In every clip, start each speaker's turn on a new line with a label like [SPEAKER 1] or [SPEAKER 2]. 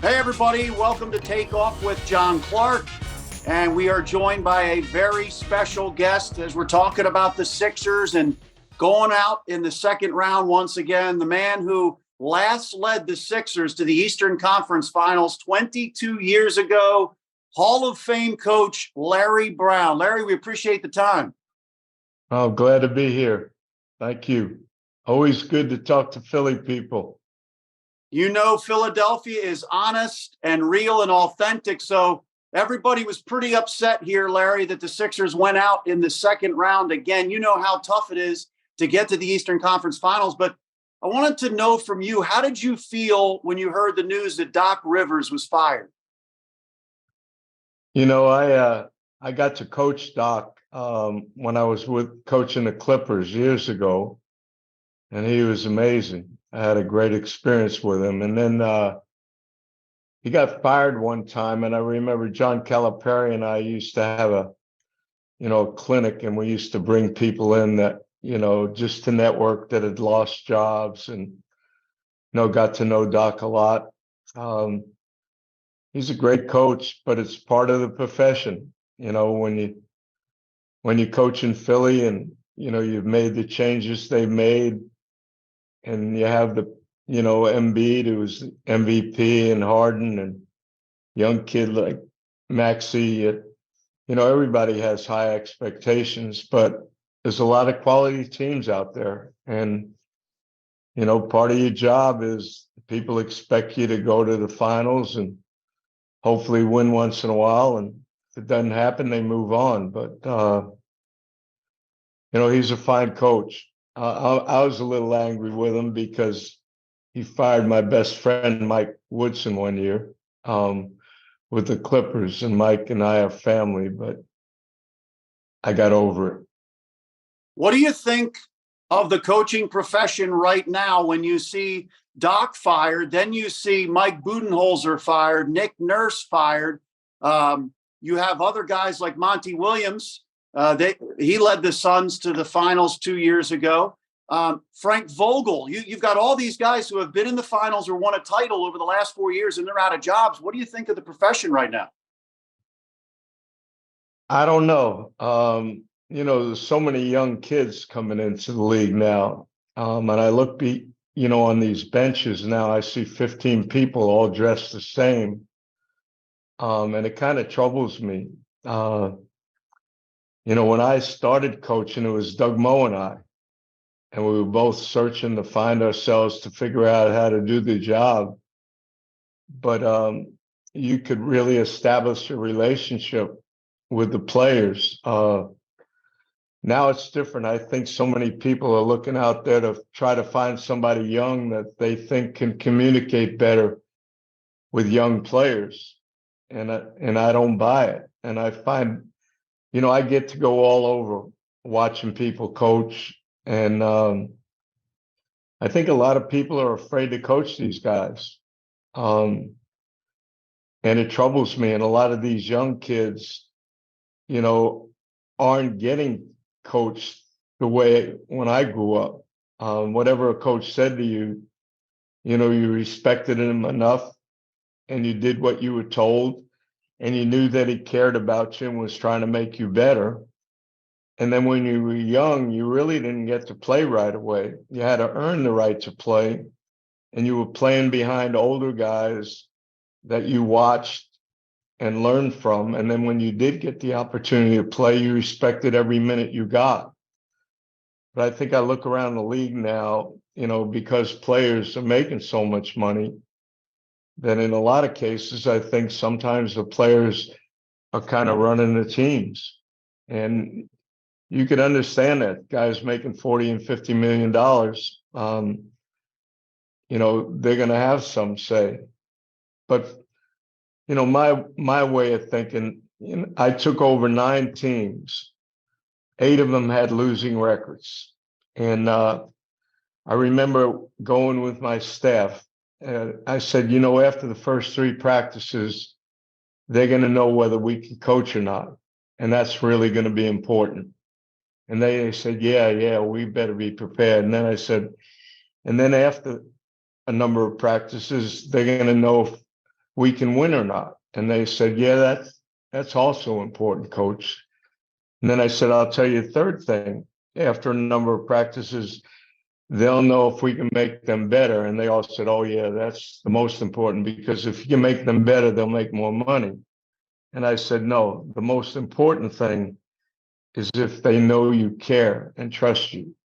[SPEAKER 1] Hey, everybody. Welcome to Takeoff with John Clark. And we are joined by a very special guest as we're talking about the Sixers and going out in the second round once again. The man who last led the Sixers to the Eastern Conference Finals 22 years ago, Hall of Fame coach Larry Brown. Larry, we appreciate the time.
[SPEAKER 2] Oh, glad to be here. Thank you. Always good to talk to Philly people.
[SPEAKER 1] You know, Philadelphia is honest and real and authentic. So everybody was pretty upset here, Larry, that the Sixers went out in the second round again. You know how tough it is to get to the Eastern Conference Finals. But I wanted to know from you, how did you feel when you heard the news that Doc Rivers was fired?
[SPEAKER 2] You know, I got to coach Doc when I was coaching the Clippers years ago, and he was amazing. I had a great experience with him. And then he got fired one time, and I remember John Calipari and I used to have a clinic, and we used to bring people in that, just to network that had lost jobs and, got to know Doc a lot. He's a great coach, but it's part of the profession. When you coach in Philly and, you've made the changes they made, and you have Embiid, who was MVP, and Harden, and young kid like Maxey. Everybody has high expectations, but there's a lot of quality teams out there. And, part of your job is people expect you to go to the finals and hopefully win once in a while. And if it doesn't happen, they move on. But, he's a fine coach. I was a little angry with him because he fired my best friend, Mike Woodson, one year with the Clippers, and Mike and I are family, but I got over it.
[SPEAKER 1] What do you think of the coaching profession right now when you see Doc fired, then you see Mike Budenholzer fired, Nick Nurse fired? You have other guys like Monty Williams. He led the Suns to the finals 2 years ago. Frank Vogel, you've got all these guys who have been in the finals or won a title over the last 4 years, and they're out of jobs. What do you think of the profession right now?
[SPEAKER 2] I don't know. There's so many young kids coming into the league now. And I look, on these benches now, I see 15 people all dressed the same. And it kind of troubles me. When I started coaching, it was Doug Moe and I, and we were both searching to find ourselves, to figure out how to do the job. But you could really establish a relationship with the players. Now it's different. I think so many people are looking out there to try to find somebody young that they think can communicate better with young players. And I don't buy it. And I find, I get to go all over watching people coach. And I think a lot of people are afraid to coach these guys. And it troubles me. And a lot of these young kids, aren't getting coached the way when I grew up. Whatever a coach said to you, you respected him enough, and you did what you were told, and you knew that he cared about you and was trying to make you better. And then when you were young, you really didn't get to play right away. You had to earn the right to play, and you were playing behind older guys that you watched and learned from. And then when you did get the opportunity to play, you respected every minute you got. But I think I look around the league now, because players are making so much money, that in a lot of cases, I think sometimes the players are kind of running the teams. And you could understand that guys making $40 and $50 million, they're going to have some say. But my way of thinking, I took over 9 teams. 8 of them had losing records. And I remember going with my staff. I said, after the first 3 practices, they're going to know whether we can coach or not. And that's really going to be important. And they said, yeah, we better be prepared. And then I said, and then after a number of practices, they're going to know we can win or not. And they said, yeah, that's also important, coach. And then I said, I'll tell you a third thing. After a number of practices, they'll know if we can make them better. And they all said, oh, yeah, that's the most important, because if you can make them better, they'll make more money. And I said, no, the most important thing is if they know you care and trust you.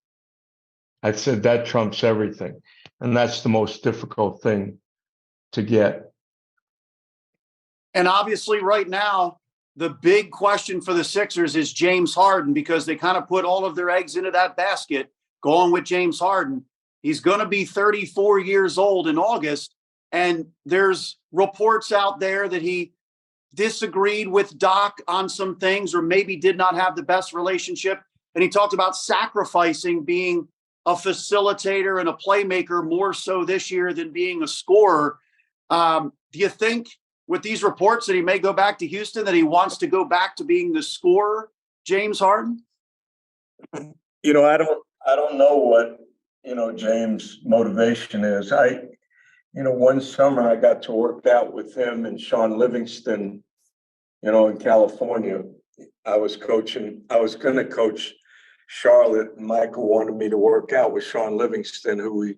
[SPEAKER 2] I said that trumps everything. And that's the most difficult thing to get.
[SPEAKER 1] And obviously, right now, the big question for the Sixers is James Harden, because they kind of put all of their eggs into that basket, going with James Harden. He's going to be 34 years old in August. And there's reports out there that he disagreed with Doc on some things, or maybe did not have the best relationship. And he talked about sacrificing being a facilitator and a playmaker more so this year than being a scorer. Do you think with these reports that he may go back to Houston, that he wants to go back to being the scorer, James Harden?
[SPEAKER 3] I don't know what, James' motivation is. One summer I got to work out with him and Sean Livingston, in California. I was going to coach Charlotte, and Michael wanted me to work out with Sean Livingston, who we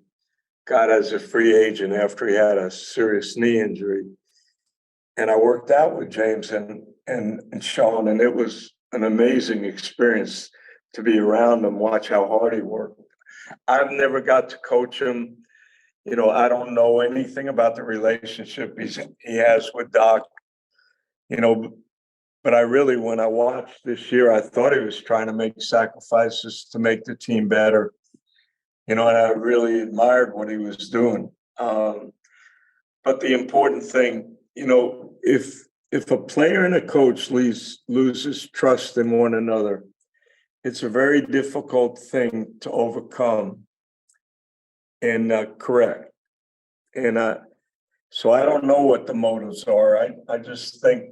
[SPEAKER 3] got as a free agent after he had a serious knee injury. And I worked out with James and Sean, and it was an amazing experience to be around him, watch how hard he worked. I've never got to coach him. I don't know anything about the relationship he has with Doc, but when I watched this year, I thought he was trying to make sacrifices to make the team better, and I really admired what he was doing. But the important thing, if a player and a coach loses trust in one another, it's a very difficult thing to overcome and correct. And so I don't know what the motives are. I just think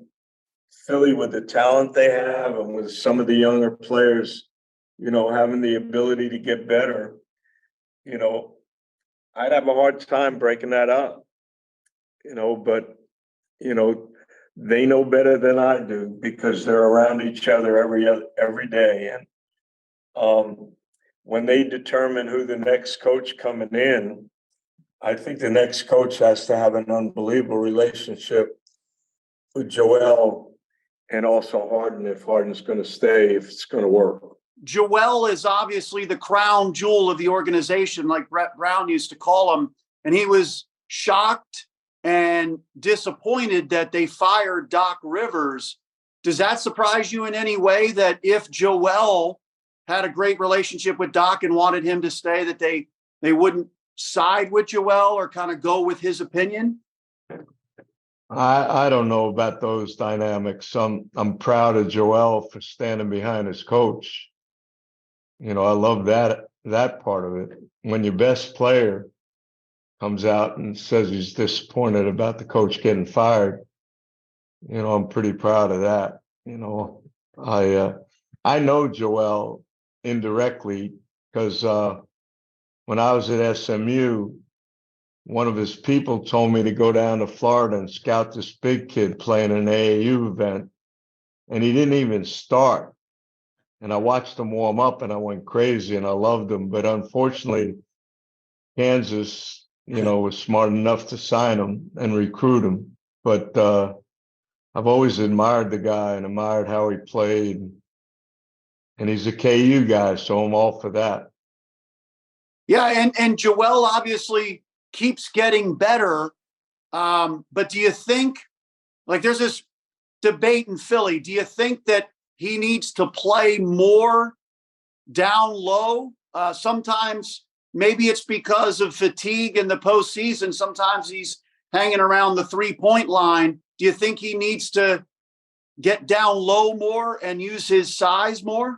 [SPEAKER 3] Philly, with the talent they have and with some of the younger players, having the ability to get better, I'd have a hard time breaking that up, but, they know better than I do because they're around each other every day. And when they determine who the next coach coming in, I think the next coach has to have an unbelievable relationship with Joel and also Harden, if Harden's going to stay, if it's going to work.
[SPEAKER 1] Joel is obviously the crown jewel of the organization, like Brett Brown used to call him. And he was shocked and disappointed that they fired Doc Rivers. Does that surprise you in any way, that if Joel had a great relationship with Doc and wanted him to stay, that they wouldn't side with Joel or kind of go with his opinion?
[SPEAKER 2] I don't know about those dynamics. I'm proud of Joel for standing behind his coach. I love that part of it. When your best player comes out and says he's disappointed about the coach getting fired, I'm pretty proud of that. I know Joel indirectly because when I was at SMU, one of his people told me to go down to Florida and scout this big kid playing an AAU event, and he didn't even start. And I watched him warm up, and I went crazy, and I loved him. But unfortunately, Kansas, was smart enough to sign him and recruit him. But I've always admired the guy and admired how he played. And he's a KU guy, so I'm all for that.
[SPEAKER 1] Yeah, and Joel obviously keeps getting better. But do you think, there's this debate in Philly, do you think that he needs to play more down low? Sometimes maybe it's because of fatigue in the postseason. Sometimes he's hanging around the 3-point line. Do you think he needs to get down low more and use his size more?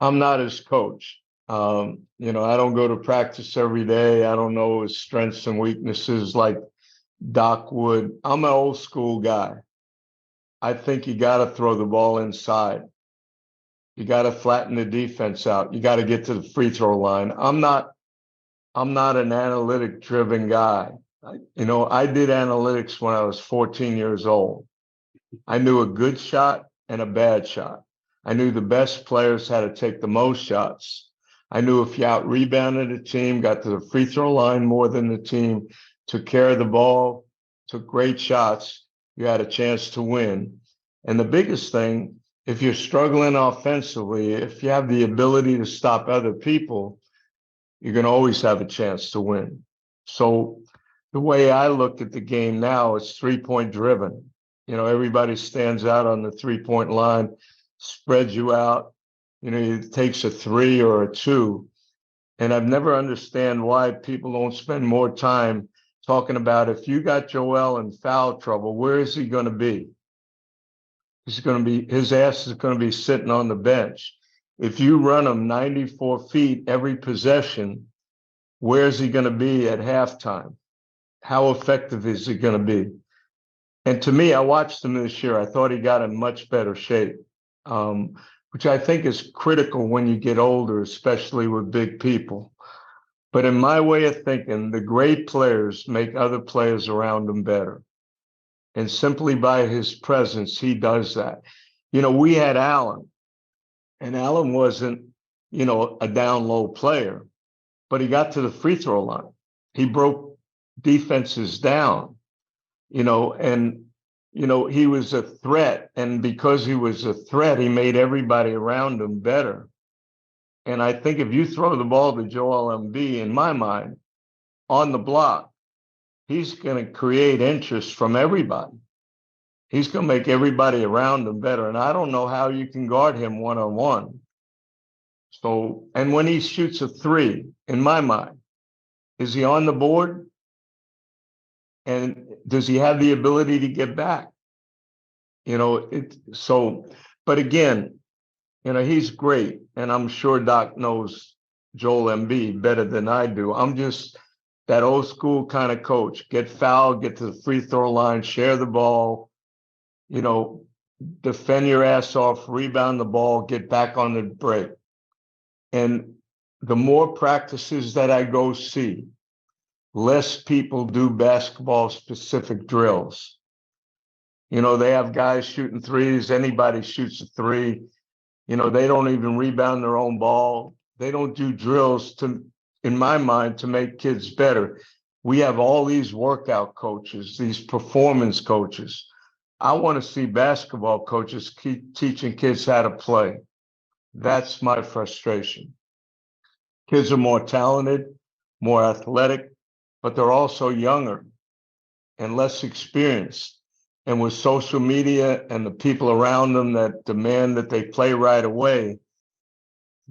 [SPEAKER 2] I'm not his coach. I don't go to practice every day. I don't know his strengths and weaknesses like Doc would. I'm an old school guy. I think you got to throw the ball inside. You got to flatten the defense out. You got to get to the free throw line. I'm not an analytic driven guy. I did analytics when I was 14 years old. I knew a good shot and a bad shot. I knew the best players had to take the most shots. I knew if you out rebounded a team, got to the free throw line more than the team, took care of the ball, took great shots, you had a chance to win. And the biggest thing, if you're struggling offensively, if you have the ability to stop other people, you're going to always have a chance to win. So the way I look at the game now, it's 3-point driven. Everybody stands out on the 3-point line, spreads you out. It takes a 3 or a 2. And I've never understand why people don't spend more time talking about if you got Joel in foul trouble, where is he going to be? His ass is going to be sitting on the bench. If you run him 94 feet every possession, where's he going to be at halftime? How effective is he going to be? And to me, I watched him this year. I thought he got in much better shape, which I think is critical when you get older, especially with big people. But in my way of thinking, the great players make other players around them better. And simply by his presence, he does that. We had Allen, and Allen wasn't, a down low player, but he got to the free throw line. He broke defenses down, and, he was a threat. And because he was a threat, he made everybody around him better. And I think if you throw the ball to Joel Embiid, in my mind, on the block, he's going to create interest from everybody. He's going to make everybody around him better. And I don't know how you can guard him one-on-one. So, and when he shoots a 3, in my mind, is he on the board? And does he have the ability to get back? But again, he's great. And I'm sure Doc knows Joel Embiid better than I do. I'm just that old school kind of coach. Get fouled, get to the free throw line, share the ball, defend your ass off, rebound the ball, get back on the break. And the more practices that I go see, less people do basketball specific drills. They have guys shooting threes. Anybody shoots a 3. They don't even rebound their own ball. They don't do drills in my mind, to make kids better. We have all these workout coaches, these performance coaches. I want to see basketball coaches keep teaching kids how to play. That's my frustration. Kids are more talented, more athletic, but they're also younger and less experienced. And with social media and the people around them that demand that they play right away,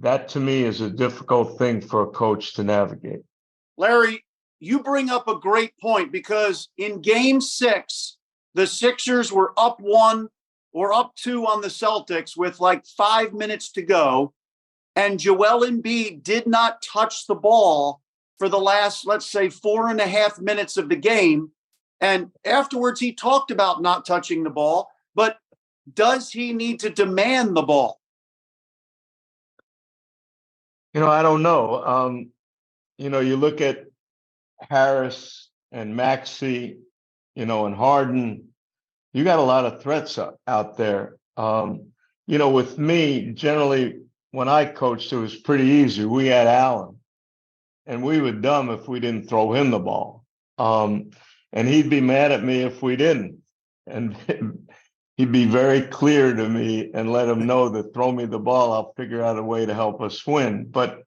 [SPEAKER 2] that to me is a difficult thing for a coach to navigate.
[SPEAKER 1] Larry, you bring up a great point, because in game 6, the Sixers were up 1 or up 2 on the Celtics with like 5 minutes to go. And Joel Embiid did not touch the ball for the last, let's say, 4.5 minutes of the game. And afterwards, he talked about not touching the ball. But does he need to demand the ball?
[SPEAKER 2] I don't know. You look at Harris and Maxey, and Harden. You got a lot of threats out there. With me, generally, when I coached, it was pretty easy. We had Allen, and we were dumb if we didn't throw him the ball. And he'd be mad at me if we didn't. And he'd be very clear to me and let him know that throw me the ball, I'll figure out a way to help us win. But,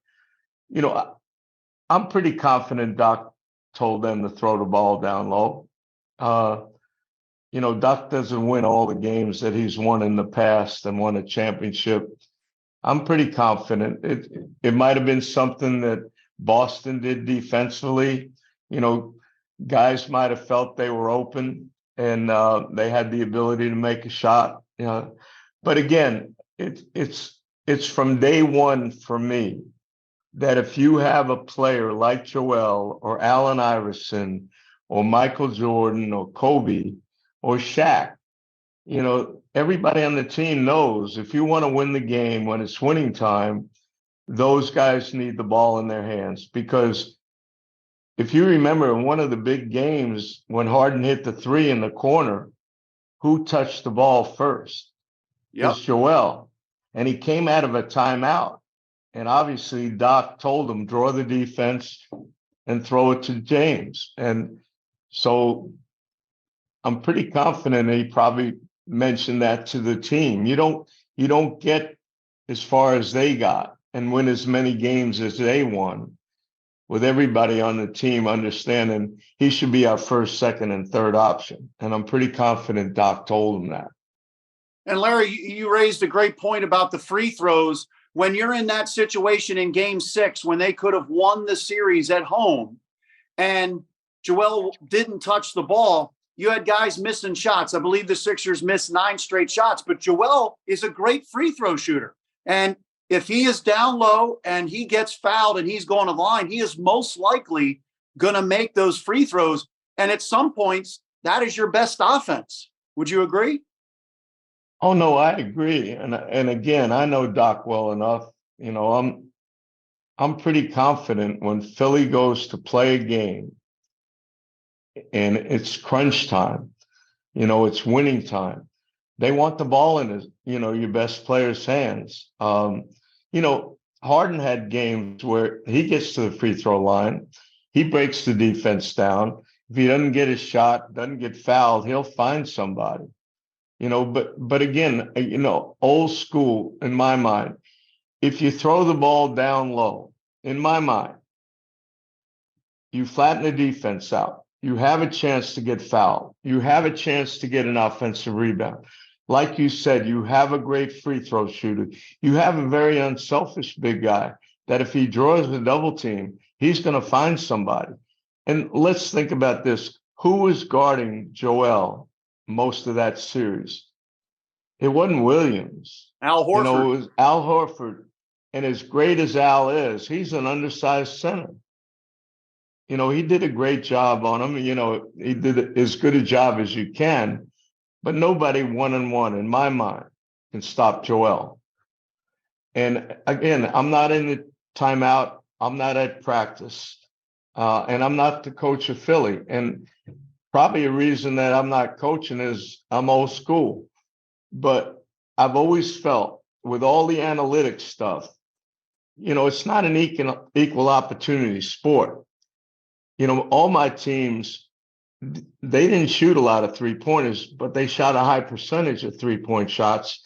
[SPEAKER 2] I'm pretty confident Doc told them to throw the ball down low. Doc doesn't win all the games that he's won in the past and won a championship. I'm pretty confident. It might have been something that Boston did defensively. Guys might have felt they were open and they had the ability to make a shot. But again, it's from day one for me that if you have a player like Joel or Allen Iverson or Michael Jordan or Kobe or Shaq, everybody on the team knows if you want to win the game when it's winning time, those guys need the ball in their hands, because if you remember in one of the big games when Harden hit the three in the corner, who touched the ball first? It was Joel. And he came out of a timeout. And obviously Doc told him, draw the defense and throw it to James. And so I'm pretty confident he probably mentioned that to the team. You don't get as far as they got and win as many games as they won with everybody on the team understanding he should be our first, second, and third option. And I'm pretty confident Doc told him that.
[SPEAKER 1] And Larry, you raised a great point about the free throws. When you're in that situation in game 6, when they could have won the series at home and Joel didn't touch the ball, you had guys missing shots. I believe the Sixers missed 9 straight shots, but Joel is a great free throw shooter. And if he is down low and he gets fouled and he's going to the line, he is most likely going to make those free throws. And at some points, that is your best offense. Would you agree?
[SPEAKER 2] Oh, no, I agree. And again, I know Doc well enough. You know, I'm pretty confident when Philly goes to play a game and it's crunch time, you know, it's winning time. They want the ball in his, you know, your best player's hands. You know, Harden had games where he gets to the free throw line, he breaks the defense down. If he doesn't get his shot, doesn't get fouled, he'll find somebody. You know, but again, you know, old school in my mind, if you throw the ball down low, in my mind, you flatten the defense out. You have a chance to get fouled. You have a chance to get an offensive rebound. Like you said, you have a great free throw shooter. You have a very unselfish big guy that if he draws a double team, he's going to find somebody. And let's think about this. Who was guarding Joel most of that series? It wasn't Williams.
[SPEAKER 1] Al Horford.
[SPEAKER 2] You know, it was Al Horford. And as great as Al is, he's an undersized center. You know, he did a great job on him. You know, he did as good a job as you can, but nobody one-on-one, in my mind, can stop Joel. And again, I'm not in the timeout. I'm not at practice. And I'm not the coach of Philly. And probably a reason that I'm not coaching is I'm old school. But I've always felt with all the analytics stuff, you know, it's not an equal opportunity sport. You know, all my teams, they didn't shoot a lot of three-pointers, but they shot a high percentage of three-point shots.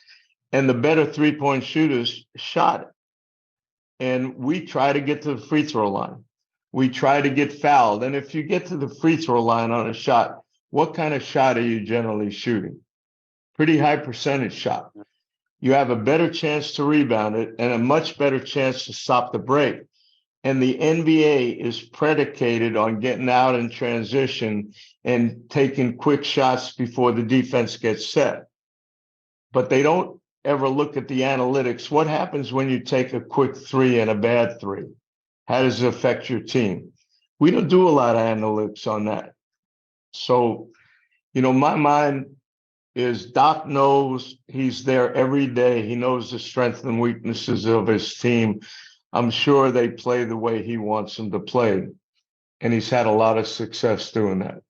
[SPEAKER 2] And the better three-point shooters shot it. And we try to get to the free throw line. We try to get fouled. And if you get to the free throw line on a shot, what kind of shot are you generally shooting? Pretty high percentage shot. You have a better chance to rebound it and a much better chance to stop the break. And the NBA is predicated on getting out in transition and taking quick shots before the defense gets set. But they don't ever look at the analytics. What happens when you take a quick three and a bad three? How does it affect your team? We don't do a lot of analytics on that. So, you know, my mind is Doc knows he's there every day. He knows the strengths and weaknesses of his team. I'm sure they play the way he wants them to play. And he's had a lot of success doing that.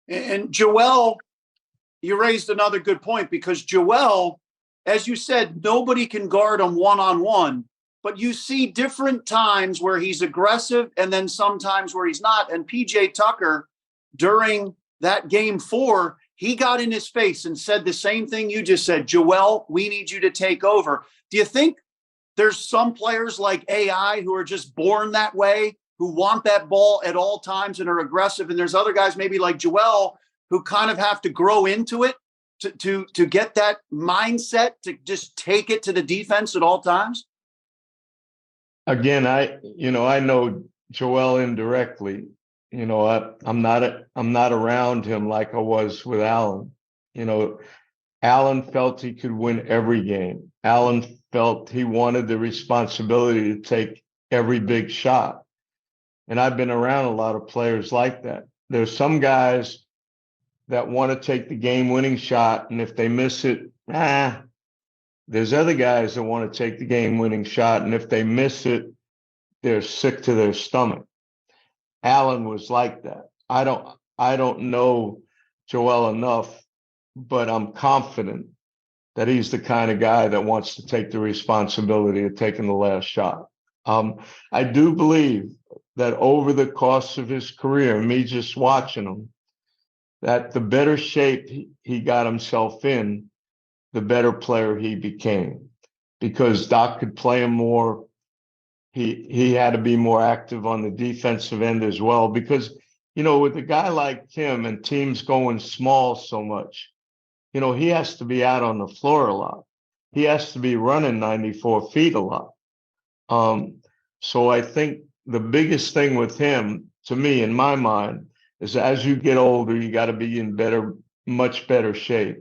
[SPEAKER 1] And Joel, you raised another good point because Joel, as you said, nobody can guard him one-on-one, but you see different times where he's aggressive and then sometimes where he's not. And PJ Tucker, during that game 4, he got in his face and said the same thing you just said. Joel, we need you to take over. Do you think there's some players like AI who are just born that way, who want that ball at all times and are aggressive? And there's other guys maybe like Joel who kind of have to grow into it to get that mindset to just take it to the defense at all times?
[SPEAKER 2] Again, I know Joel indirectly. You know, I'm not around him like I was with Allen. You know, Allen felt he could win every game. Allen felt he wanted the responsibility to take every big shot. And I've been around a lot of players like that. There's some guys that want to take the game-winning shot, and if they miss it, there's other guys that want to take the game-winning shot, and if they miss it, they're sick to their stomach. Allen was like that. I don't know Joel enough, but I'm confident that he's the kind of guy that wants to take the responsibility of taking the last shot. I do believe that over the course of his career, me just watching him, that the better shape he got himself in, the better player he became, because Doc could play him more. He had to be more active on the defensive end as well, because, with a guy like him and teams going small so much, he has to be out on the floor a lot. He has to be running 94 feet a lot. So I think the biggest thing with him, to me, in my mind, is as you get older, you got to be in much better shape.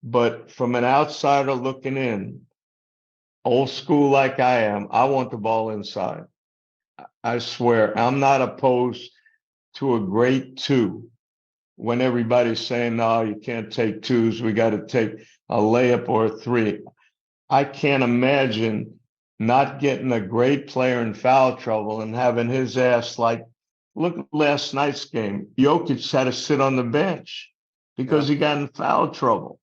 [SPEAKER 2] But from an outsider looking in, old school like I am, I want the ball inside. I swear, I'm not opposed to a great two when everybody's saying, no, you can't take twos. We got to take a layup or a three. I can't imagine not getting a great player in foul trouble and having his ass look at last night's game. Jokic had to sit on the bench because he got in foul trouble.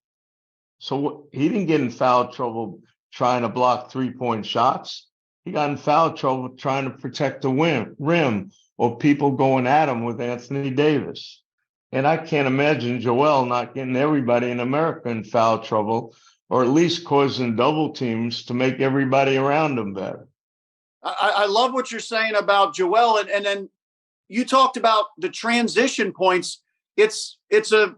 [SPEAKER 2] So he didn't get in foul trouble trying to block 3-point shots. He got in foul trouble trying to protect the rim or people going at him with Anthony Davis. And I can't imagine Joel not getting everybody in America in foul trouble, or at least causing double teams to make everybody around him better.
[SPEAKER 1] I love what you're saying about Joel. And then you talked about the transition points. It's a,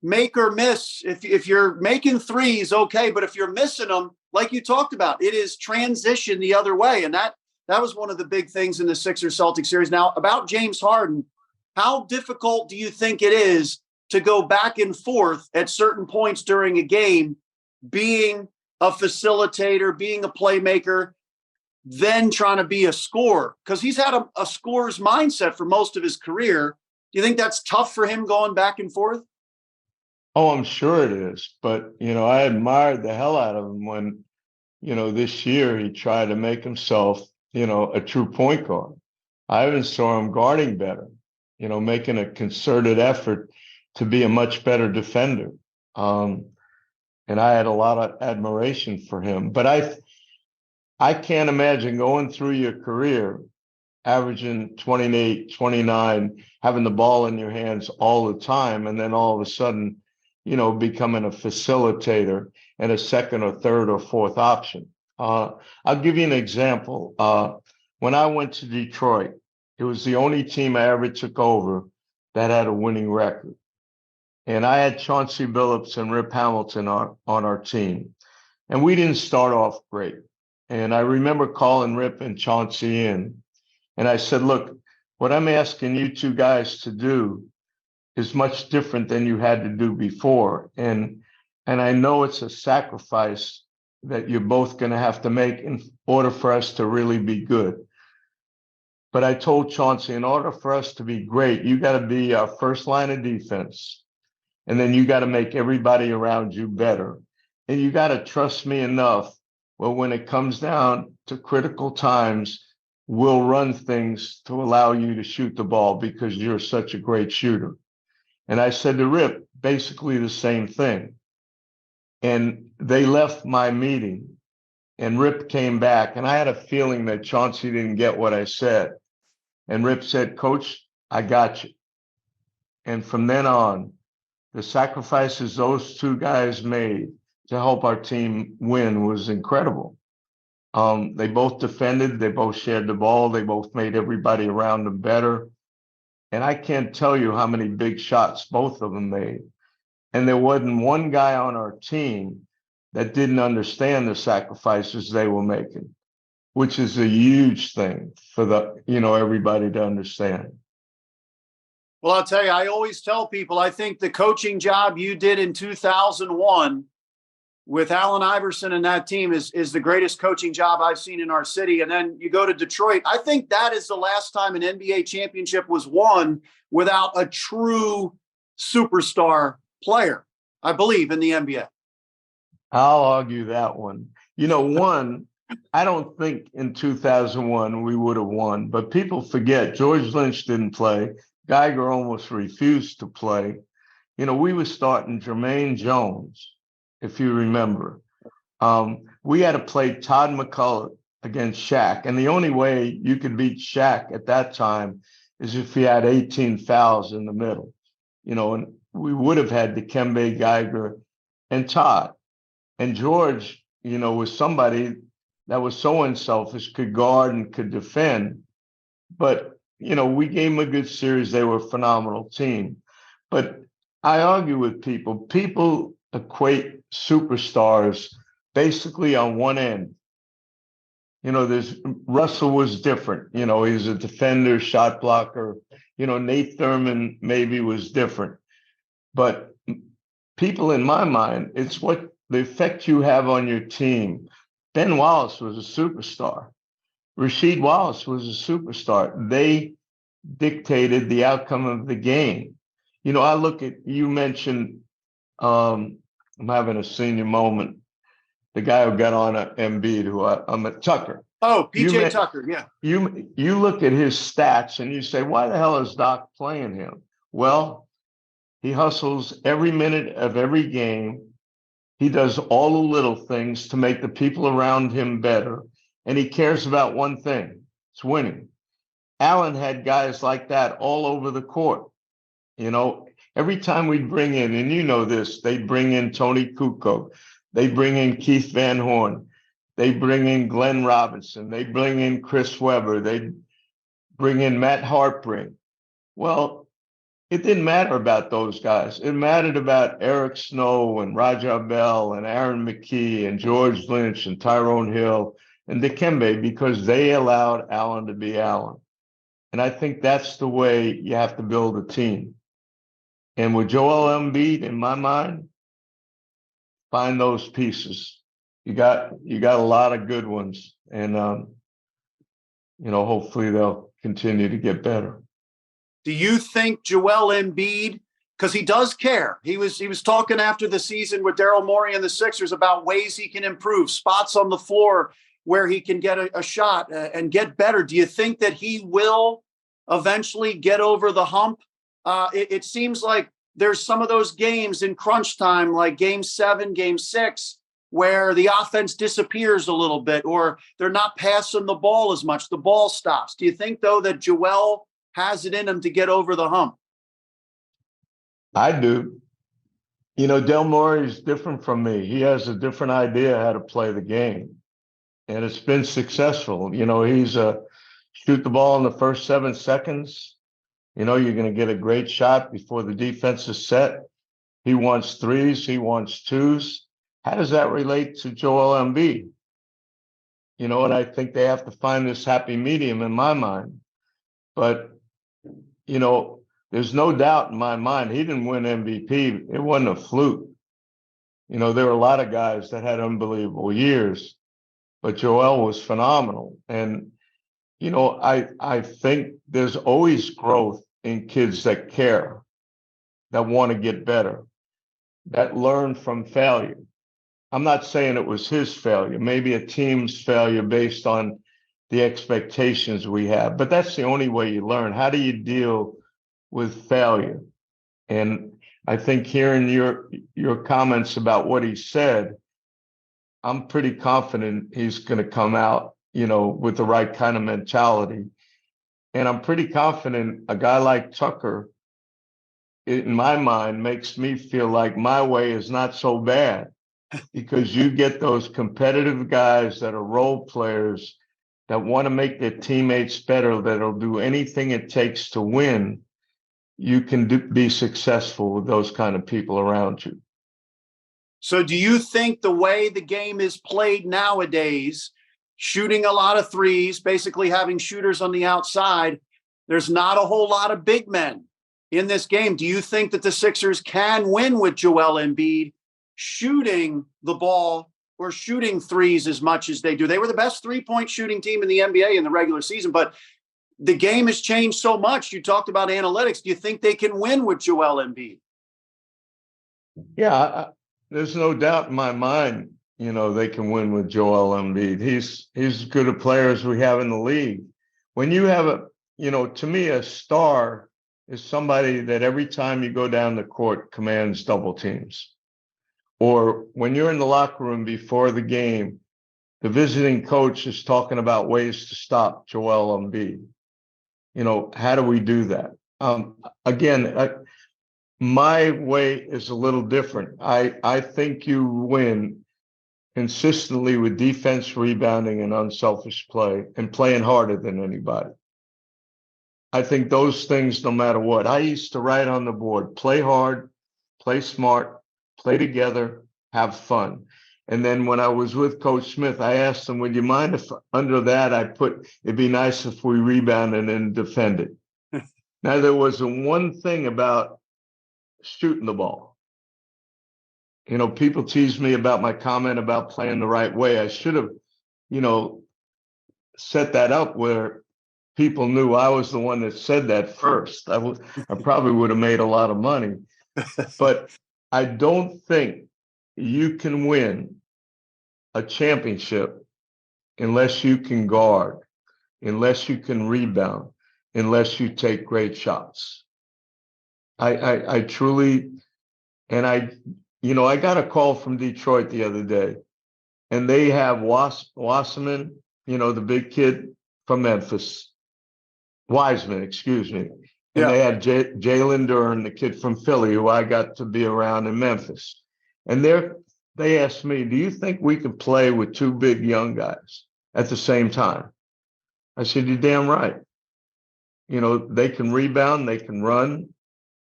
[SPEAKER 1] make or miss. If you're making threes, okay. But if you're missing them, like you talked about, it is transition the other way. And that was one of the big things in the Sixers-Celtics series. Now, about James Harden, how difficult do you think it is to go back and forth at certain points during a game, being a facilitator, being a playmaker, then trying to be a scorer? Because he's had a scorer's mindset for most of his career. Do you think that's tough for him going back and forth?
[SPEAKER 2] Oh, I'm sure it is. But, I admired the hell out of him when, this year he tried to make himself, a true point guard. I even saw him guarding better, making a concerted effort to be a much better defender. And I had a lot of admiration for him. But I can't imagine going through your career, averaging 28, 29, having the ball in your hands all the time, and then all of a sudden, becoming a facilitator and a second or third or fourth option. I'll give you an example. When I went to Detroit, it was the only team I ever took over that had a winning record. And I had Chauncey Billups and Rip Hamilton on our team. And we didn't start off great. And I remember calling Rip and Chauncey in. And I said, look, what I'm asking you two guys to do is much different than you had to do before. And I know it's a sacrifice that you're both going to have to make in order for us to really be good. But I told Chauncey, in order for us to be great, you got to be our first line of defense. And then you got to make everybody around you better. And you got to trust me enough. Well, when it comes down to critical times, we'll run things to allow you to shoot the ball because you're such a great shooter. And I said to Rip, basically the same thing. And they left my meeting and Rip came back. And I had a feeling that Chauncey didn't get what I said. And Rip said, Coach, I got you. And from then on, the sacrifices those two guys made to help our team win was incredible. They both defended, they both shared the ball, they both made everybody around them better. And I can't tell you how many big shots both of them made. And there wasn't one guy on our team that didn't understand the sacrifices they were making, which is a huge thing for everybody to understand.
[SPEAKER 1] Well, I'll tell you, I always tell people, I think the coaching job you did in 2001 with Allen Iverson and that team is the greatest coaching job I've seen in our city. And then you go to Detroit. I think that is the last time an NBA championship was won without a true superstar player, I believe, in the NBA.
[SPEAKER 2] I'll argue that one. One, I don't think in 2001 we would have won, but people forget George Lynch didn't play. Geiger almost refused to play. We were starting Jermaine Jones, if you remember. We had to play Todd McCullough against Shaq. And the only way you could beat Shaq at that time is if he had 18 fouls in the middle. And we would have had Dikembe, Geiger, and Todd. And George, was somebody that was so unselfish, could guard and could defend. But, we gave them a good series. They were a phenomenal team. But I argue with people. People equate superstars basically on one end. There's Russell was different. He's a defender, shot blocker. Nate Thurman maybe was different. But people in my mind, it's what the effect you have on your team. Ben Wallace was a superstar. Rasheed Wallace was a superstar. They dictated the outcome of the game. I look at, you mentioned, I'm having a senior moment. The guy who got on Embiid, who I'm at Tucker.
[SPEAKER 1] Oh, PJ Tucker, yeah.
[SPEAKER 2] You look at his stats and you say, why the hell is Doc playing him? Well, he hustles every minute of every game. He does all the little things to make the people around him better. And he cares about one thing. It's winning. Allen had guys like that all over the court. Every time we bring in, and this, they bring in Tony Kukoc. They bring in Keith Van Horn. They bring in Glenn Robinson. They bring in Chris Webber. They bring in Matt Harpring. Well, it didn't matter about those guys. It mattered about Eric Snow and Raja Bell and Aaron McKee and George Lynch and Tyrone Hill and Dikembe, because they allowed Allen to be Allen. And I think that's the way you have to build a team. And with Joel Embiid, in my mind, find those pieces. You got a lot of good ones, and hopefully they'll continue to get better.
[SPEAKER 1] Do you think Joel Embiid, because he does care, he was talking after the season with Daryl Morey and the Sixers about ways he can improve, spots on the floor where he can get a shot and get better. Do you think that he will eventually get over the hump? It seems like there's some of those games in crunch time, like Game 7, Game 6, where the offense disappears a little bit, or they're not passing the ball as much. The ball stops. Do you think, though, that Joel has it in him to get over the hump?
[SPEAKER 2] I do. Del Morey is different from me. He has a different idea how to play the game, and it's been successful. He's shoot the ball in the first 7 seconds. You're going to get a great shot before the defense is set. He wants threes. He wants twos. How does that relate to Joel Embiid? And I think they have to find this happy medium in my mind. But, there's no doubt in my mind he didn't win MVP. It wasn't a fluke. There were a lot of guys that had unbelievable years, but Joel was phenomenal. And, I think there's always growth in kids that care, that want to get better, that learn from failure. I'm not saying it was his failure, maybe a team's failure based on the expectations we have, but that's the only way you learn. How do you deal with failure? And I think hearing your comments about what he said, I'm pretty confident he's going to come out, with the right kind of mentality. And I'm pretty confident a guy like Tucker, in my mind, makes me feel like my way is not so bad, because you get those competitive guys that are role players that want to make their teammates better, that'll do anything it takes to win. You can be successful with those kind of people around you.
[SPEAKER 1] So do you think the way the game is played nowadays, shooting a lot of threes, basically having shooters on the outside, there's not a whole lot of big men in this game? Do you think that the Sixers can win with Joel Embiid shooting the ball or shooting threes as much as they do? They were the best three-point shooting team in the NBA in the regular season, but the game has changed so much. You talked about analytics. Do you think they can win with Joel Embiid?
[SPEAKER 2] Yeah, there's no doubt in my mind they can win with Joel Embiid. He's as good a player as we have in the league. When you have to me, a star is somebody that every time you go down the court commands double teams. Or when you're in the locker room before the game, the visiting coach is talking about ways to stop Joel Embiid. How do we do that? Again, my way is a little different. I think you win consistently with defense, rebounding, and unselfish play, and playing harder than anybody. I think those things, no matter what. I used to write on the board: play hard, play smart, play together, have fun. And then when I was with Coach Smith, I asked him, would you mind if under that I put, it'd be nice if we rebounded and defended. Now, there was one thing about shooting the ball. People tease me about my comment about playing the right way. I should have, set that up where people knew I was the one that said that first. I probably would have made a lot of money. But I don't think you can win a championship unless you can guard, unless you can rebound, unless you take great shots. I truly, and I got a call from Detroit the other day, and they have Wasserman, the big kid from Memphis, Wiseman, excuse me. And
[SPEAKER 1] Yeah.
[SPEAKER 2] they had Jalen Duren, the kid from Philly, who I got to be around in Memphis. And they asked me, do you think we can play with two big young guys at the same time? I said, you're damn right. They can rebound, they can run.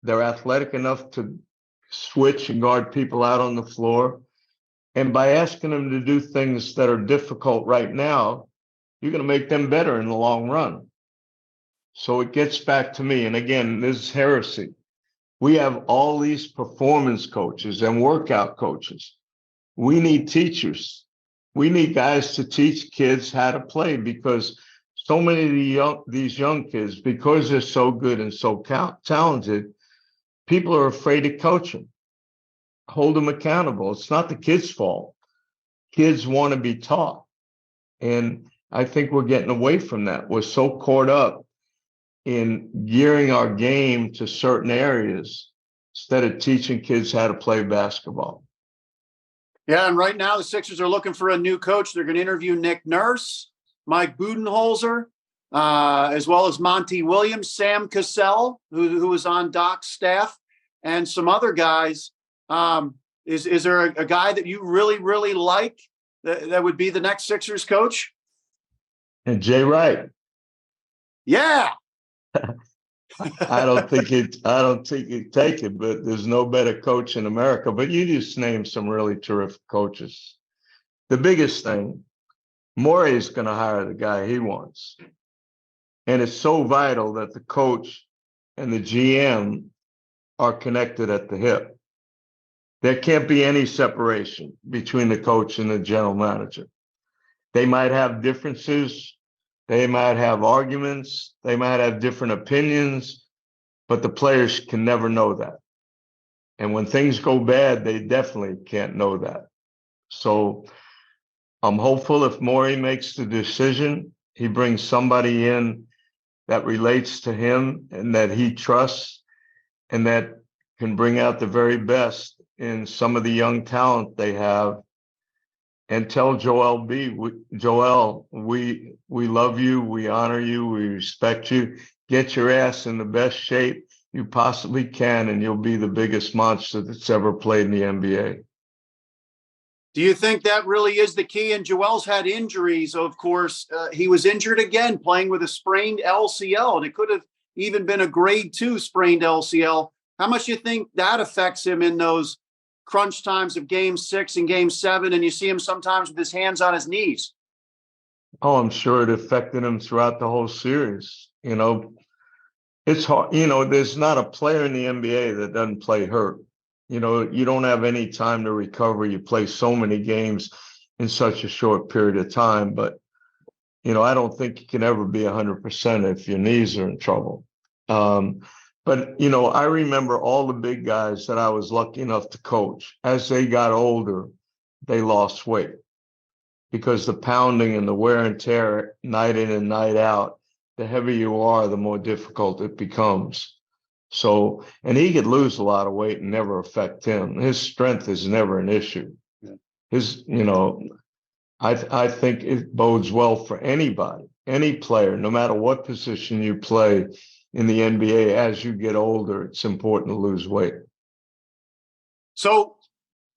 [SPEAKER 2] They're athletic enough to switch and guard people out on the floor. And by asking them to do things that are difficult right now, you're going to make them better in the long run. So it gets back to me. And again, this is heresy. We have all these performance coaches and workout coaches. We need teachers. We need guys to teach kids how to play, because so many of these young kids, because they're so good and so talented, people are afraid to coach them, hold them accountable. It's not the kids' fault. Kids want to be taught. And I think we're getting away from that. We're so caught up in gearing our game to certain areas instead of teaching kids how to play basketball.
[SPEAKER 1] Yeah, and right now the Sixers are looking for a new coach. They're going to interview Nick Nurse, Mike Budenholzer, as well as Monty Williams, Sam Cassell, who was on Doc's staff, and some other guys. Is there a guy that you really, really like that would be the next Sixers coach?
[SPEAKER 2] And Jay Wright.
[SPEAKER 1] Yeah.
[SPEAKER 2] I don't think he'd take it, but there's no better coach in America. But you just named some really terrific coaches. The biggest thing, Morey's going to hire the guy he wants. And it's so vital that the coach and the GM are connected at the hip. There can't be any separation between the coach and the general manager. They might have differences. They might have arguments. They might have different opinions, but the players can never know that. And when things go bad, they definitely can't know that. So I'm hopeful if Morey makes the decision, he brings somebody in that relates to him and that he trusts and that can bring out the very best in some of the young talent they have. And tell Joel Joel, we love you, we honor you, we respect you. Get your ass in the best shape you possibly can, and you'll be the biggest monster that's ever played in the NBA.
[SPEAKER 1] Do you think that really is the key? And Joel's had injuries, of course. He was injured again playing with a sprained LCL, and it could have even been a grade 2 sprained LCL. How much do you think that affects him in those crunch times of game 6 and game 7, and you see him sometimes with his hands on his knees?
[SPEAKER 2] Oh, I'm sure it affected him throughout the whole series. It's hard. There's not a player in the NBA that doesn't play hurt. You don't have any time to recover. You play so many games in such a short period of time. But, I don't think you can ever be 100% if your knees are in trouble. But, I remember all the big guys that I was lucky enough to coach as they got older. they lost weight, because the pounding and the wear and tear night in and night out, the heavier you are, the more difficult it becomes. So, and he could lose a lot of weight and never affect him. His strength is never an issue. Yeah. I think it bodes well for anybody, any player, no matter what position you play in the NBA. As you get older, it's important to lose weight.
[SPEAKER 1] So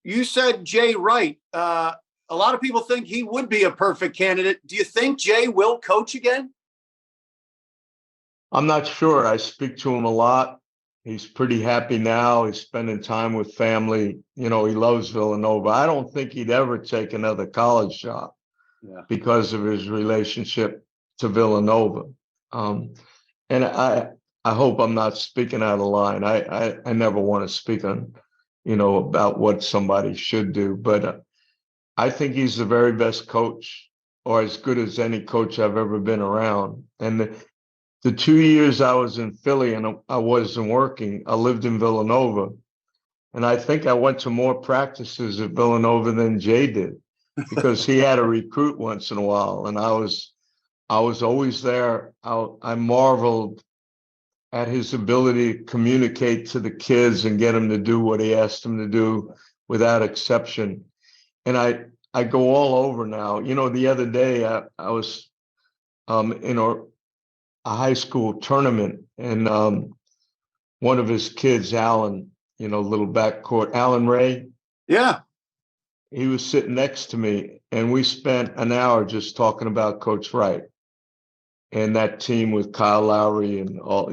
[SPEAKER 1] you said Jay Wright. A lot of people think he would be a perfect candidate. Do you think Jay will coach again?
[SPEAKER 2] I'm not sure. I speak to him a lot. He's pretty happy now. He's spending time with family. He loves Villanova. I don't think he'd ever take another college job because of his relationship to Villanova. And I hope I'm not speaking out of line. I never want to speak on, about what somebody should do. But I think he's the very best coach, or as good as any coach I've ever been around. And the 2 years I was in Philly and I wasn't working, I lived in Villanova. And I think I went to more practices at Villanova than Jay did, because he had a recruit once in a while. And I was always there. I marveled at his ability to communicate to the kids and get them to do what he asked them to do without exception. And I go all over now. The other day I was in a high school tournament, and one of his kids, Alan, little backcourt, Alan Ray.
[SPEAKER 1] Yeah.
[SPEAKER 2] He was sitting next to me, and we spent an hour just talking about Coach Wright and that team with Kyle Lowry and all.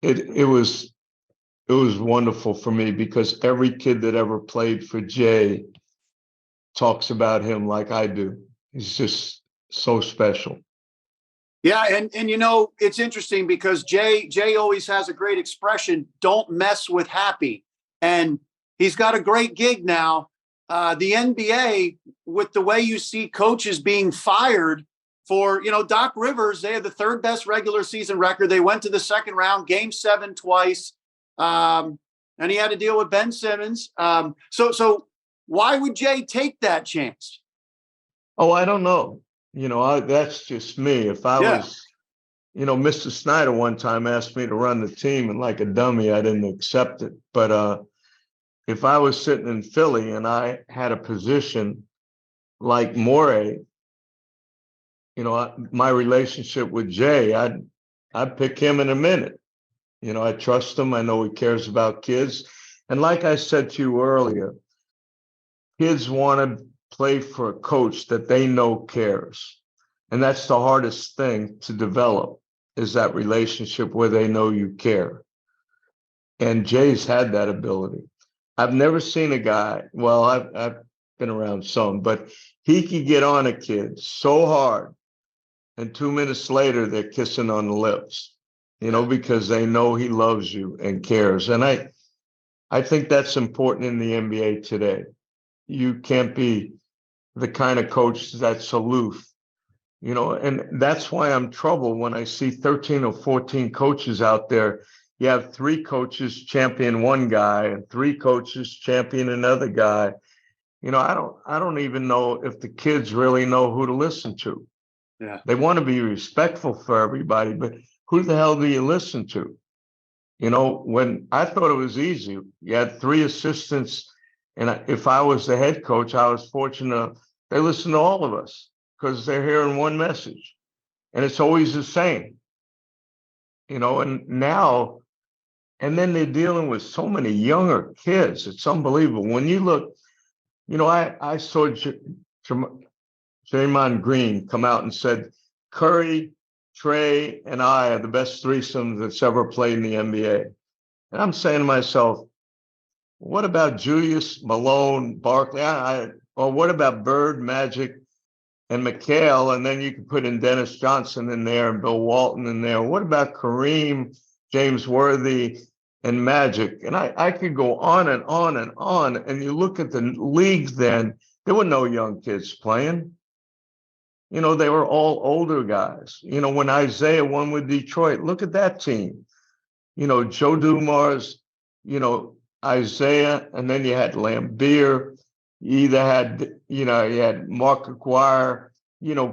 [SPEAKER 2] It was wonderful for me, because every kid that ever played for Jay talks about him like I do. He's just so special.
[SPEAKER 1] Yeah, and it's interesting because Jay always has a great expression, don't mess with happy. And he's got a great gig now. The NBA, with the way you see coaches being fired for, Doc Rivers, they had the third best regular season record. They went to the second round, game 7 twice. And he had to deal with Ben Simmons. So why would Jay take that chance?
[SPEAKER 2] Oh, I don't know. That's just me. If I was, Mr. Snyder one time asked me to run the team, and like a dummy, I didn't accept it. But if I was sitting in Philly and I had a position like Morey, my relationship with Jay, I'd pick him in a minute. I trust him. I know he cares about kids. And like I said to you earlier, kids want to play for a coach that they know cares. And that's the hardest thing to develop, is that relationship where they know you care. And Jay's had that ability. I've never seen a guy, well, I've been around some, but he could get on a kid so hard, and 2 minutes later, they're kissing on the lips, because they know he loves you and cares. And I think that's important in the NBA today. You can't be the kind of coach that's aloof, and that's why I'm troubled when I see 13 or 14 coaches out there. You have 3 coaches champion one guy and 3 coaches champion another guy. I don't even know if the kids really know who to listen to.
[SPEAKER 1] Yeah.
[SPEAKER 2] They want to be respectful for everybody, but who the hell do you listen to? When I thought it was easy, you had 3 assistants. And if I was the head coach, I was fortunate. They listen to all of us because they're hearing one message, and it's always the same, and now, and then they're dealing with so many younger kids. It's unbelievable. When you look, I saw Draymond Green come out and said, Curry, Trey, and I are the best threesome that's ever played in the NBA. And I'm saying to myself, what about Julius, Malone, Barkley? Or what about Bird, Magic, and McHale? And then you could put in Dennis Johnson in there and Bill Walton in there. What about Kareem, James Worthy, and Magic? And I could go on and on and on. And you look at the league then, there were no young kids playing. They were all older guys. When Isaiah won with Detroit, look at that team. Joe Dumars, Isaiah, and then you had Lambeer, You either had, you had Mark Aguirre,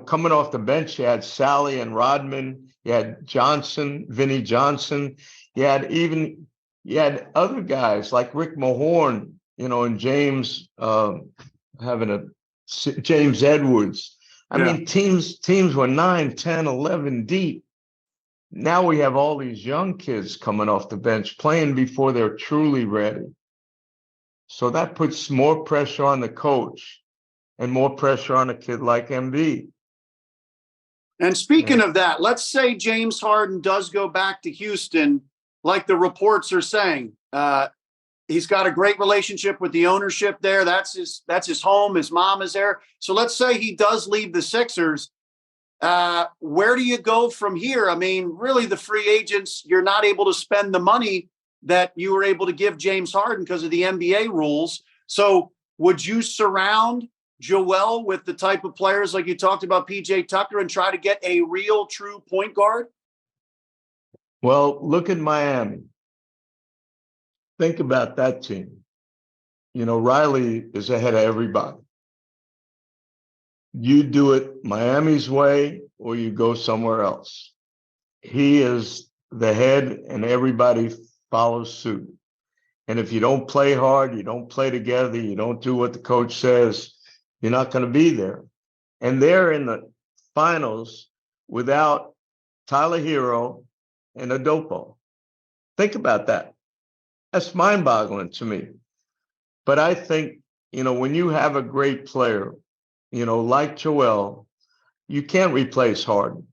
[SPEAKER 2] coming off the bench. You had Sally and Rodman. You had Johnson, Vinnie Johnson. You had other guys like Rick Mahorn, and James James Edwards. I mean, teams were 9, 10, 11 deep. Now we have all these young kids coming off the bench playing before they're truly ready. So that puts more pressure on the coach and more pressure on a kid like Embiid.
[SPEAKER 1] And speaking of that, let's say James Harden does go back to Houston, like the reports are saying. He's got a great relationship with the ownership there. That's his home. His mom is there. So let's say he does leave the Sixers. Where do you go from here? I mean, really, the free agents, you're not able to spend the money that you were able to give James Harden because of the NBA rules. So would you surround Joel with the type of players like you talked about, PJ Tucker, and try to get a real, true point guard?
[SPEAKER 2] Well, look at Miami. Think about that team. Riley is ahead of everybody. You do it Miami's way or you go somewhere else. He is the head and everybody follows suit. And if you don't play hard, you don't play together, you don't do what the coach says, you're not going to be there. And they're in the finals without Tyler Hero and Adopo. Think about that. That's mind-boggling to me. But I think, when you have a great player, like Joel, you can't replace Harden,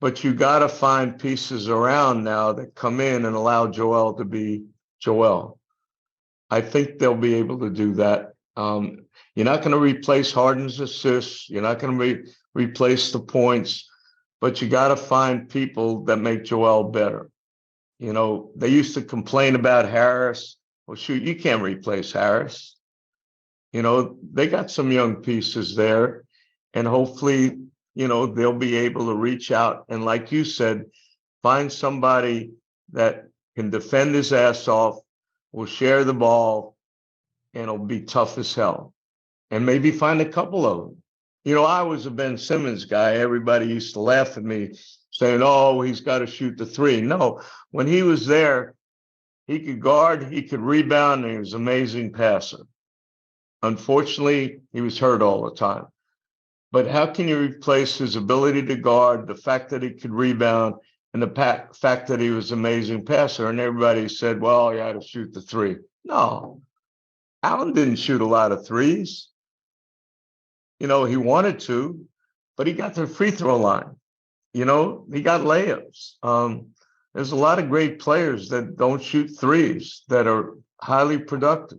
[SPEAKER 2] but you got to find pieces around now that come in and allow Joel to be Joel. I think they'll be able to do that. You're not going to replace Harden's assists. You're not going to replace the points, but you got to find people that make Joel better. They used to complain about Harris. Well, shoot, you can't replace Harris. They got some young pieces there, and hopefully, they'll be able to reach out and, like you said, find somebody that can defend his ass off, will share the ball, and it'll be tough as hell. And maybe find a couple of them. I was a Ben Simmons guy. Everybody used to laugh at me saying, oh, he's got to shoot the three. No, when he was there, he could guard, he could rebound, and he was an amazing passer. Unfortunately, he was hurt all the time. But how can you replace his ability to guard, the fact that he could rebound, and the fact that he was an amazing passer? And everybody said, well, he had to shoot the three. No, Allen didn't shoot a lot of threes. He wanted to, but he got to the free throw line. He got layups. There's a lot of great players that don't shoot threes that are highly productive.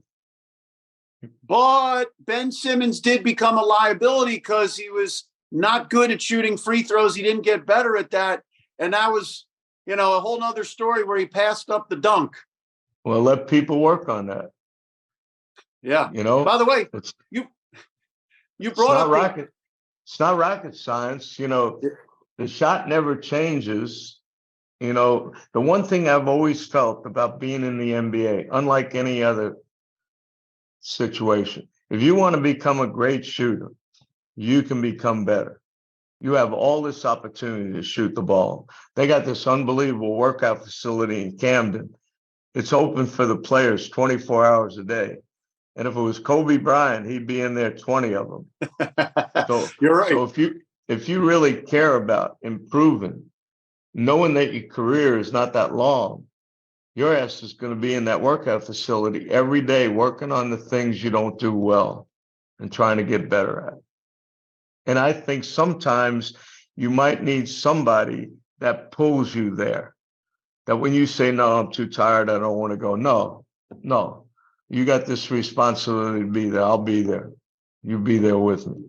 [SPEAKER 1] But Ben Simmons did become a liability because he was not good at shooting free throws. He didn't get better at that. And that was, a whole nother story where he passed up the dunk.
[SPEAKER 2] Well, let people work on that.
[SPEAKER 1] Yeah. By the way, you brought up
[SPEAKER 2] it's not rocket science. The shot never changes. The one thing I've always felt about being in the NBA, unlike any other situation, if you want to become a great shooter, you can become better. You have all this opportunity to shoot the ball. They got this unbelievable workout facility in Camden. It's open for the players 24 hours a day. And if it was Kobe Bryant, he'd be in there 20 of them. So
[SPEAKER 1] you're right.
[SPEAKER 2] So if you really care about improving, knowing that your career is not that long, your ass is going to be in that workout facility every day working on the things you don't do well and trying to get better at. And I think sometimes you might need somebody that pulls you there, that when you say, no, I'm too tired, I don't want to go. No, you got this responsibility to be there. I'll be there. You be there with me.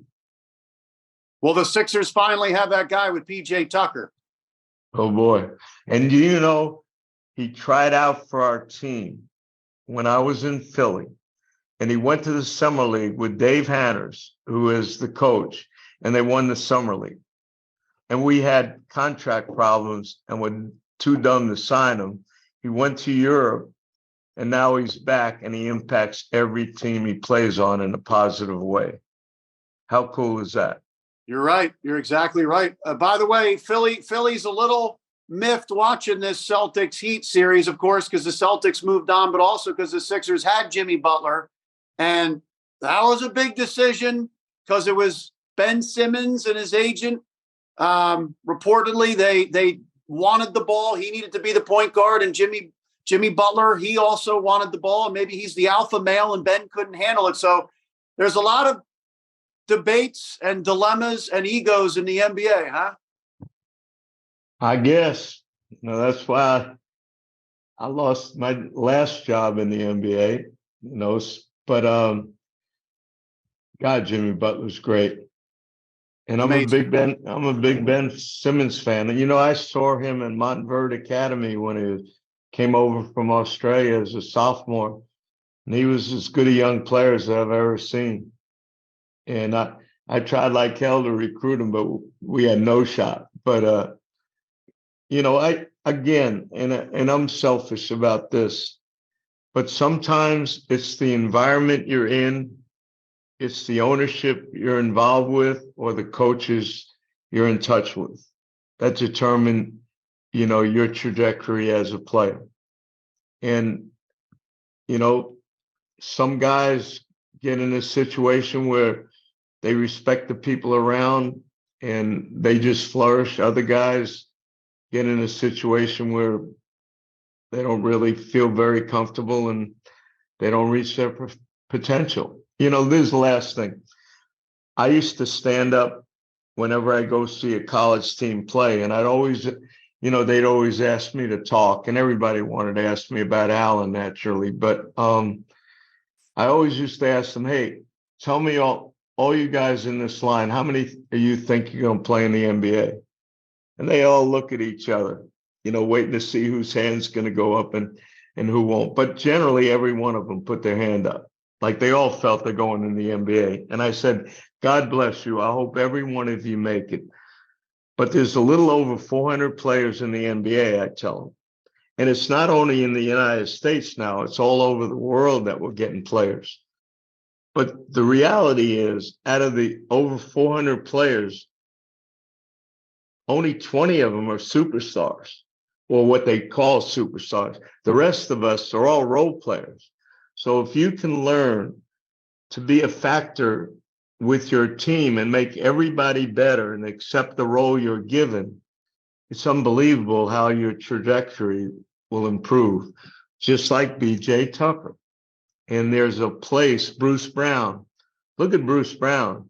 [SPEAKER 1] Well, the Sixers finally have that guy with PJ Tucker.
[SPEAKER 2] Oh, boy. And he tried out for our team when I was in Philly, and he went to the summer league with Dave Hanners, who is the coach, and they won the summer league. And we had contract problems and were too dumb to sign him. He went to Europe And now he's back and he impacts every team he plays on in a positive way. How cool is that?
[SPEAKER 1] You're right. You're exactly right. By the way, Philly's a little miffed watching this Celtics Heat series, of course, because the Celtics moved on, but also because the Sixers had Jimmy Butler. And that was a big decision because it was Ben Simmons and his agent. Reportedly, they wanted the ball. He needed to be the point guard, and Jimmy Butler, he also wanted the ball, and maybe he's the alpha male, and Ben couldn't handle it. So there's a lot of debates and dilemmas and egos in the NBA, huh?
[SPEAKER 2] I guess. That's why I lost my last job in the NBA, but God, Jimmy Butler's great. And I'm
[SPEAKER 1] Amazing.
[SPEAKER 2] a big Ben Simmons fan. And I saw him in Montverde Academy when he came over from Australia as a sophomore. And he was as good a young player as I've ever seen. And I tried like hell to recruit him, but we had no shot. But and I'm selfish about this, but sometimes it's the environment you're in, it's the ownership you're involved with, or the coaches you're in touch with that determine, your trajectory as a player. And, some guys get in a situation where they respect the people around and they just flourish. Other guys get in a situation where they don't really feel very comfortable and they don't reach their potential. This is the last thing. I used to stand up whenever I go see a college team play, and I'd always, they'd always ask me to talk, and everybody wanted to ask me about Allen naturally. But I always used to ask them, hey, tell me all you guys in this line, how many of you think you're going to play in the NBA? And they all look at each other, waiting to see whose hand's going to go up and who won't. But generally, every one of them put their hand up. Like they all felt they're going in the NBA. And I said, God bless you. I hope every one of you make it. But there's a little over 400 players in the NBA, I tell them. And it's not only in the United States now, it's all over the world that we're getting players. But the reality is, out of the over 400 players, only 20 of them are superstars, or what they call superstars. The rest of us are all role players. So if you can learn to be a factor with your team and make everybody better and accept the role you're given, it's unbelievable how your trajectory will improve, just like BJ Tucker. And there's a place, Bruce Brown. Look at Bruce Brown.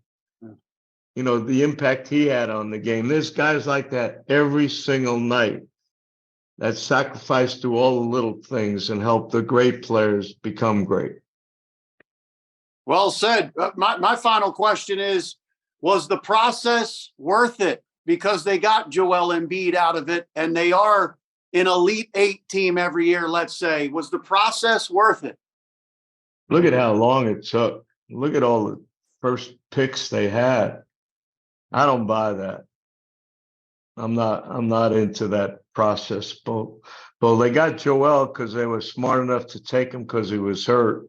[SPEAKER 2] The impact he had on the game. There's guys like that every single night that sacrifice to all the little things and help the great players become great.
[SPEAKER 1] Well said. My final question is, was the process worth it? Because they got Joel Embiid out of it, and they are an Elite Eight team every year, let's say. Was the process worth it?
[SPEAKER 2] Look at how long it took. Look at all the first picks they had. I don't buy that. I'm not into that process. But they got Joel because they were smart enough to take him because he was hurt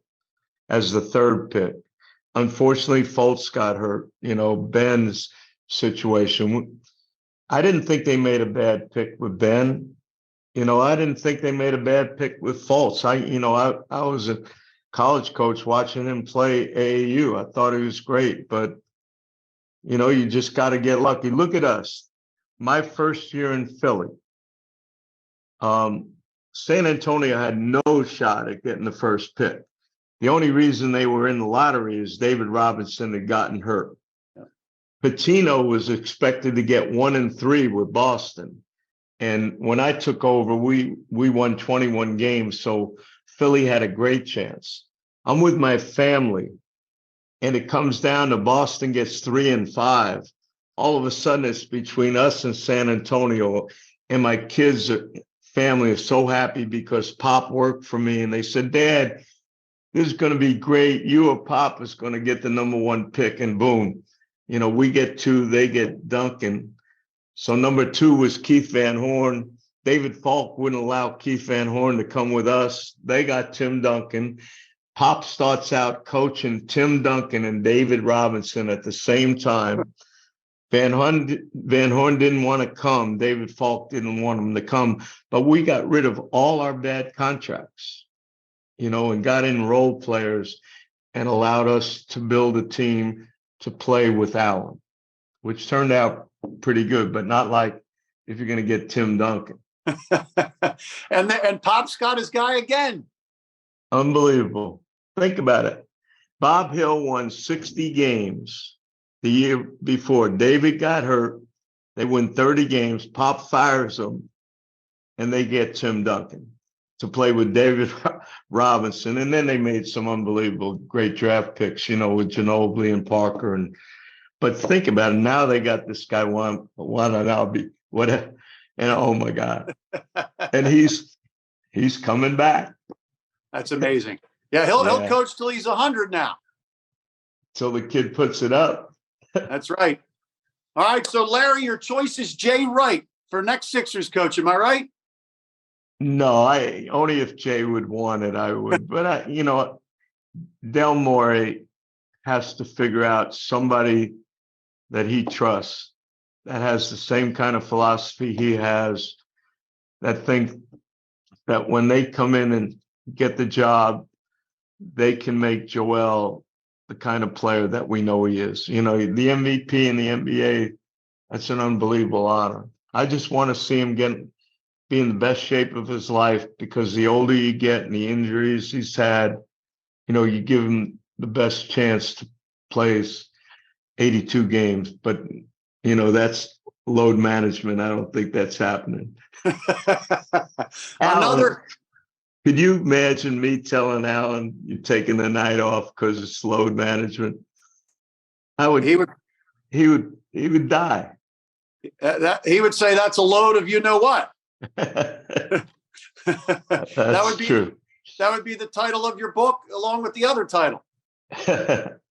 [SPEAKER 2] as the third pick. Unfortunately, Fultz got hurt. Ben's situation. I didn't think they made a bad pick with Ben. I didn't think they made a bad pick with Fultz. I was a college coach watching him play AAU. I thought he was great, but you just got to get lucky. Look at us. My first year in Philly, San Antonio had no shot at getting the first pick. The only reason they were in the lottery is David Robinson had gotten hurt. Yeah. Patino was expected to get 1 and 3 with Boston. And when I took over, we won 21 games. So Philly had a great chance. I'm with my family, and it comes down to Boston gets 3 and 5. All of a sudden, it's between us and San Antonio. And my kids' family is so happy because Pop worked for me. And they said, Dad, this is going to be great. You or Pop is going to get the number 1 pick. And boom, we get 2, they get Duncan. So number 2 was Keith Van Horn. David Falk wouldn't allow Keith Van Horn to come with us. They got Tim Duncan. Pop starts out coaching Tim Duncan and David Robinson at the same time. Van Horn didn't want to come. David Falk didn't want him to come. But we got rid of all our bad contracts, and got in role players and allowed us to build a team to play with Allen, which turned out pretty good, but not like if you're going to get Tim Duncan.
[SPEAKER 1] and Pop's got his guy again.
[SPEAKER 2] Unbelievable. Think about it. Bob Hill won 60 games the year before. David got hurt. They win 30 games. Pop fires them, and they get Tim Duncan to play with David Robinson. And then they made some unbelievable great draft picks, with Ginobili and Parker. But think about it. Now they got this guy, Watanabe. And oh my God. And he's coming back.
[SPEAKER 1] That's amazing. Yeah, he'll coach till he's 100 now.
[SPEAKER 2] Till the kid puts it up.
[SPEAKER 1] That's right. All right, so Larry, your choice is Jay Wright for next Sixers coach. Am I right?
[SPEAKER 2] No, only if Jay would want it, I would. But Del Morey has to figure out somebody that he trusts, that has the same kind of philosophy he has, that think that when they come in and get the job, they can make Joel the kind of player that we know he is. The MVP in the NBA, that's an unbelievable honor. I just want to see him be in the best shape of his life, because the older you get and the injuries he's had, you give him the best chance to play 82 games. But, that's load management. I don't think that's happening. Could you imagine me telling Alan you're taking the night off because it's load management? He would die.
[SPEAKER 1] He would say that's a load of what.
[SPEAKER 2] That's
[SPEAKER 1] true. That would be the title of your book, along with the other title.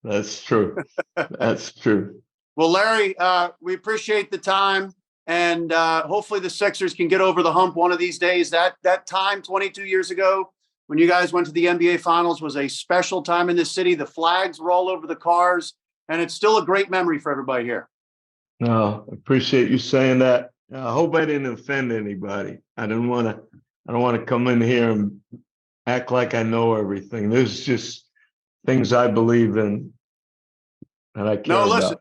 [SPEAKER 2] That's true. That's true.
[SPEAKER 1] Well, Larry, we appreciate the time, and hopefully the Sixers can get over the hump one of these days. That time 22 years ago when you guys went to the NBA Finals was a special time in this city. The flags were all over the cars, and it's still a great memory for everybody here.
[SPEAKER 2] No, I appreciate you saying that. I hope I didn't offend anybody. I don't want to come in here and act like I know everything. There's just things I believe in and I care about.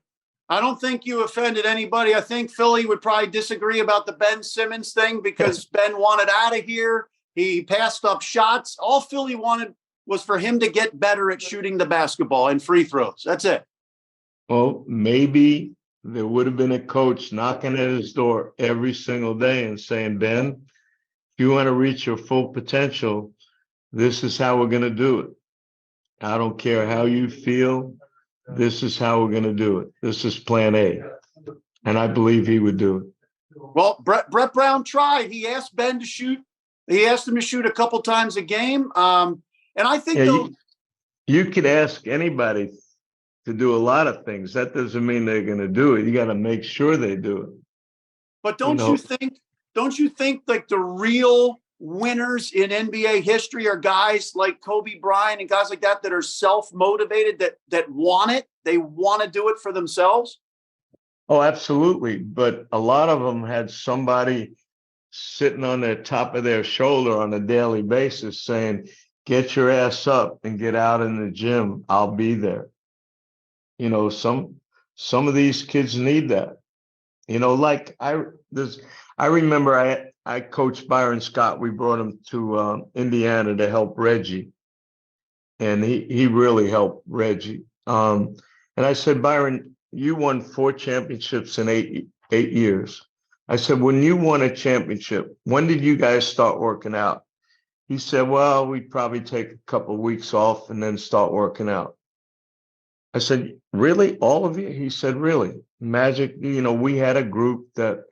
[SPEAKER 1] I don't think you offended anybody. I think Philly would probably disagree about the Ben Simmons thing, because Ben wanted out of here. He passed up shots. All Philly wanted was for him to get better at shooting the basketball and free throws. That's it.
[SPEAKER 2] Well, maybe there would have been a coach knocking at his door every single day and saying, Ben, if you want to reach your full potential, this is how we're going to do it. I don't care how you feel. This is how we're going to do it. This is plan A. And I believe he would do it.
[SPEAKER 1] Well, Brett Brown tried. He asked Ben to shoot. He asked him to shoot a couple times a game. And I think
[SPEAKER 2] you could ask anybody to do a lot of things. That doesn't mean they're going to do it. You got to make sure they do it.
[SPEAKER 1] But don't you think like the real winners in NBA history are guys like Kobe Bryant and guys like that are self-motivated, that want it? They want to do it for themselves.
[SPEAKER 2] Oh, absolutely. But a lot of them had somebody sitting on the top of their shoulder on a daily basis saying, get your ass up and get out in the gym. I'll be there. Some of these kids need that. Like I remember I coached Byron Scott. We brought him to Indiana to help Reggie, and he really helped Reggie. And I said, Byron, you won 4 championships in eight years. I said, when you won a championship, when did you guys start working out? He said, well, we'd probably take a couple of weeks off and then start working out. I said, really? All of you? He said, really. Magic, we had a group that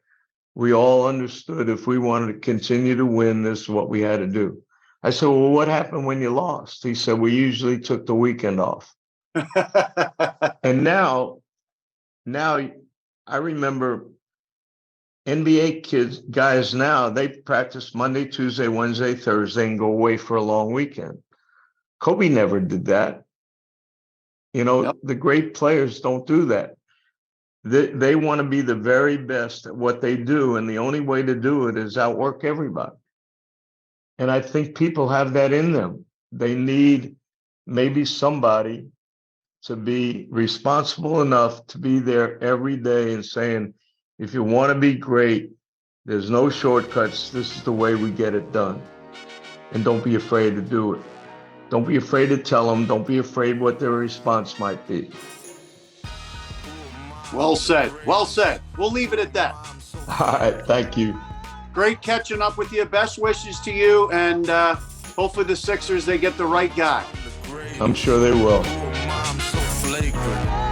[SPEAKER 2] we all understood if we wanted to continue to win, this is what we had to do. I said, well, what happened when you lost? He said, we usually took the weekend off. And now I remember NBA guys now, they practice Monday, Tuesday, Wednesday, Thursday, and go away for a long weekend. Kobe never did that.
[SPEAKER 1] Yep.
[SPEAKER 2] The great players don't do that. They want to be the very best at what they do, and the only way to do it is outwork everybody. And I think people have that in them. They need maybe somebody to be responsible enough to be there every day and saying, if you want to be great, there's no shortcuts. This is the way we get it done. And don't be afraid to do it. Don't be afraid to tell them. Don't be afraid what their response might be.
[SPEAKER 1] Well said. Well said. We'll leave it at that.
[SPEAKER 2] All right. Thank you.
[SPEAKER 1] Great catching up with you. Best wishes to you. And hopefully the Sixers, they get the right guy.
[SPEAKER 2] I'm sure they will.
[SPEAKER 4] I'm so flagrant.